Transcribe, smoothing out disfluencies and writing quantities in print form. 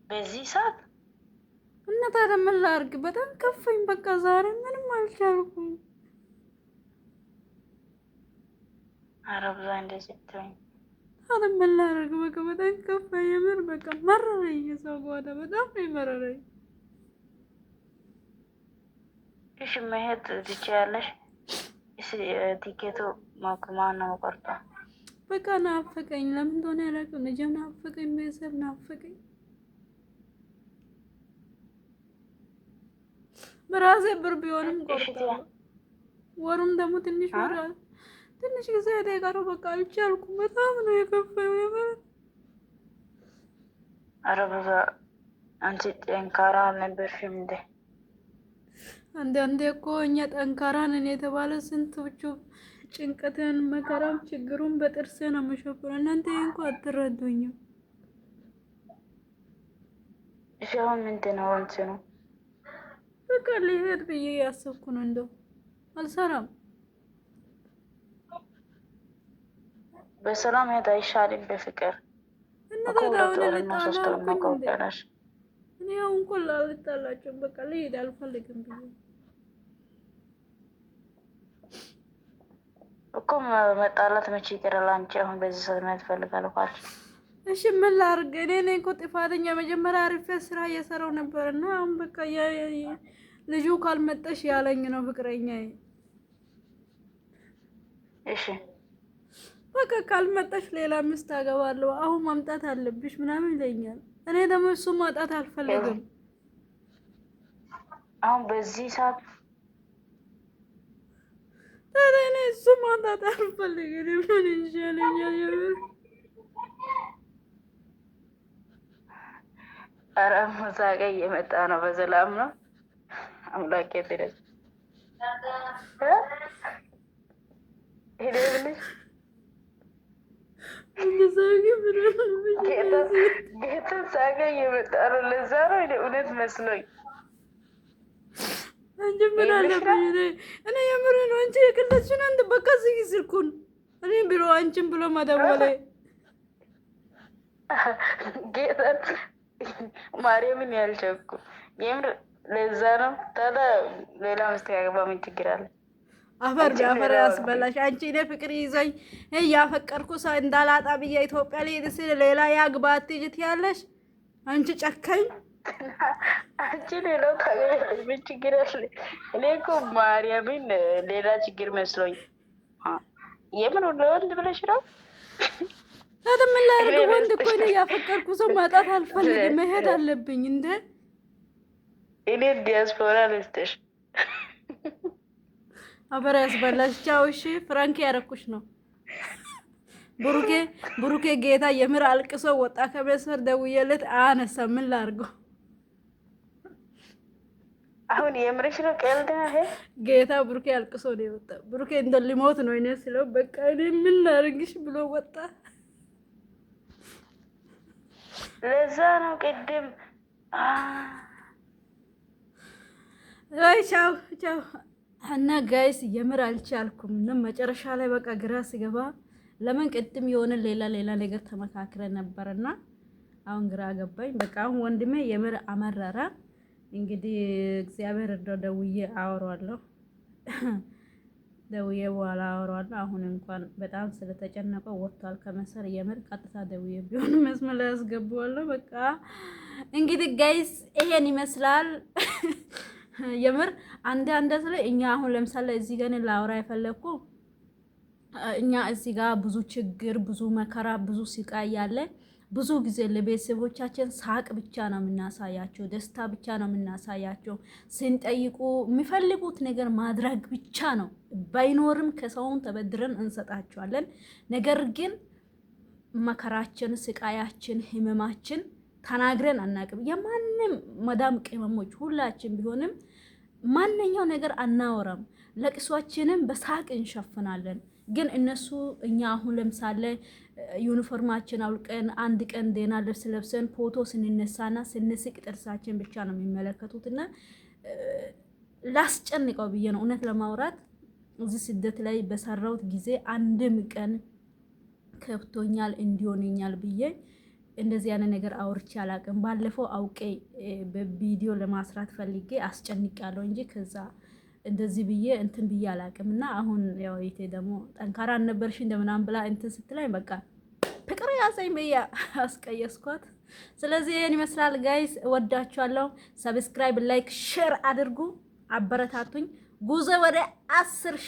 በዚህ ሰዓት እና ታዲያ ምን ላድርግ? በጣም ከፋኝ። በቃ ዛሬ ምንም አልቻልኩም። ኧረ ብዙ እንደዚህ ትሆኝ። ታዲያ ምን ላድርግ? በቃ በጣም ከፋኝ። የምር በቃ መረረኝ። የሰው ጓዳ በጣም ነው መረረኝ። እሺ መሄድ ትችያለሽ። ቲኬቱ ማን ነው ቆርጦ? በቃ ናፈቀኝ። ለምን እንደሆነ ያላውቅም። ልጅም ናፈቀኝ፣ ቤተሰብ ናፈቀኝ። በራሴ ብር ቢሆንም ቆርጣለሁ። ወሩም ደግሞ ትንሽ ጊዜ የተቀረው በቃ አልቻልኩም። በጣም ነው የከፋኝ የምር። ኧረ ብዙ አንቺ ጠንካራ አልነበርሽም እንዴ? አንዳንዴ እኮ እኛ ጠንካራ ነን የተባለ ስንቶቹ ጭንቀትን፣ መከራም፣ ችግሩን በጥርሴ ነው የምሸፍነው። እናንተ እንኳ አትረዱኝም። እሺ አሁን ምንድን ነው እንትኑ? በቃ ልሄድ ብዬ ያሰብኩ ነው። እንደው አልሰራም። በሰላም ሄድ አይሻልም? በፍቅር እና እኮ ታዲያ ሁለት ወር እና ሶስት ወር ነው አልኩኝ። ቆይተናል። እኔ አሁን እኮ ላልጣላቸው በቃ ልሄድ አልፈልግም ብዬ እኮ መጣላት መቼ ይቀራል? አንቺ አሁን በዚህ ሰዓት ነው ትፈልጋለሁ ካልሽ እሺ ምን ላድርግ? እኔ ነኝ እኮ ጥፋተኛ። መጀመሪያ አሪፌ ስራ እየሰራው ነበር እና አሁን በቃ ልጁ ካልመጣሽ ያለኝ ነው ፍቅረኛዬ። እሺ በቃ ካልመጣሽ ሌላ ሚስት አገባለሁ፣ አሁን ማምጣት አለብሽ ምናምን ይለኛል። እኔ ደግሞ እሱ ማጣት አልፈልግም። አሁን በዚህ ሰዓት ታዲያ እኔ እሱ ማጣት አልፈልግም። ምን ይሻለኛል? የምር ኧረ ሙዛጋ እየመጣ ነው። በሰላም ነው? አምላኬ ድረስ ሄደብልሽ ጌታ ሳጋ እየመጣ ነው። ለዛ ነው እውነት መስሎኝ። አንቺ ምን አለብኝ? እኔ የምር ነው። አንቺ የቅለችን አንድ በቃ ዝጊ ስልኩን። እኔ ብሎ አንቺን ብሎ መደወሌ ጌታ ማርያምን ያልቸኩ የምር ለዛ ነው። ታዲያ ሌላ ምስት ያገባ ምን ችግር አለ? አፈር ያስበላሽ። አንቺ እኔ ፍቅር ይዘኝ ያፈቀርኩ ሰው እንዳላጣ ብዬ ኢትዮጵያ ልሄድ ስል ሌላ ያግባት ትይት ያለሽ አንቺ ጨካኝ። አንቺ ሌላው ታገኛለሽ ምን ችግር አለ? እኔ እኮ ማርያምን ሌላ ችግር መስሎኝ። የምን ለወንድ ብለሽ ነው? ታዲያ ምን ላድርግ? ወንድ እኮ እኔ ያፈቀርኩ ሰው ማጣት አልፈልግም። መሄድ አለብኝ እንደ እኔ ዲያስፖራ ልስጥሽ። አፈር ያስበላሽ። ቻው። እሺ ፍራንክ ያረኩሽ ነው። ብሩኬ ጌታ የምር አልቅሶ ወጣ ከመስመር። ደውዬለት አነሳ። ምን ላድርገው? አሁን የምርሽ ነው? ቀልድ ነው ጌታ። ብሩኬ አልቅሶ ነው የወጣ። ብሩኬ እንደ ሊሞት ነው እኔ ስለው በቃ እኔ ምን ላድርግሽ ብሎ ወጣ። ለዛ ነው ቅድም አይ ቻው ቻው። እና ጋይስ የምር አልቻልኩም። እና መጨረሻ ላይ በቃ ግራ ሲገባ ለምን ቅድም የሆነ ሌላ ነገር ተመካክረን ነበርና አሁን ግራ ገባኝ። በቃ አሁን ወንድሜ የምር አመረረ። እንግዲህ እግዚአብሔር እንደው ደውዬ አወራዋለሁ። ደውዬ በኋላ አወራዋለሁ። አሁን እንኳን በጣም ስለተጨነቀው ወጥቷል ከመሰር። የምር ቀጥታ ደውዬ ቢሆን መስመር ላይ ያስገባዋለሁ። በቃ እንግዲህ ጋይስ ይሄን ይመስላል። የምር አንድ ስለ እኛ አሁን ለምሳሌ እዚህ ጋር ላውራ የፈለኩ እኛ እዚህ ጋር ብዙ ችግር፣ ብዙ መከራ፣ ብዙ ስቃይ ያለ ብዙ ጊዜ ለቤተሰቦቻችን ሳቅ ብቻ ነው የምናሳያቸው፣ ደስታ ብቻ ነው የምናሳያቸው። ስንጠይቁ የሚፈልጉት ነገር ማድረግ ብቻ ነው። ባይኖርም ከሰውን ተበድረን እንሰጣቸዋለን። ነገር ግን መከራችን፣ ስቃያችን፣ ህመማችን ተናግረን አናቅም። የማንም መዳም ቅመሞች ሁላችን ቢሆንም ማንኛው ነገር አናወራም። ለቅሷችንም በሳቅ እንሸፍናለን። ግን እነሱ እኛ አሁን ለምሳሌ ዩኒፎርማችን አውልቀን አንድ ቀን ደህና ልብስ ለብሰን ፎቶ ስንነሳና ስንስቅ ጥርሳችን ብቻ ነው የሚመለከቱትና ላስጨንቀው ብዬ ነው እውነት ለማውራት እዚህ ስደት ላይ በሰራውት ጊዜ አንድም ቀን ከብቶኛል እንዲሆንኛል ብዬ እንደዚህ ያለ ነገር አውርቼ አላውቅም። ባለፈው አውቄ በቪዲዮ ለማስራት ፈልጌ አስጨንቄያለሁ እንጂ ከዛ እንደዚህ ብዬ እንትን ብዬ አላውቅም። እና አሁን ያው ይቴ ደግሞ ጠንካራ አልነበርሽ እንደምናምን ብላ እንትን ስትላይ በቃ ፍቅር ያዘኝ ብዬ አስቀየስኳት። ስለዚህ ይሄን ይመስላል ጋይስ፣ እወዳችኋለሁ። ሰብስክራይብ፣ ላይክ፣ ሼር አድርጉ፣ አበረታቱኝ። ጉዞ ወደ 10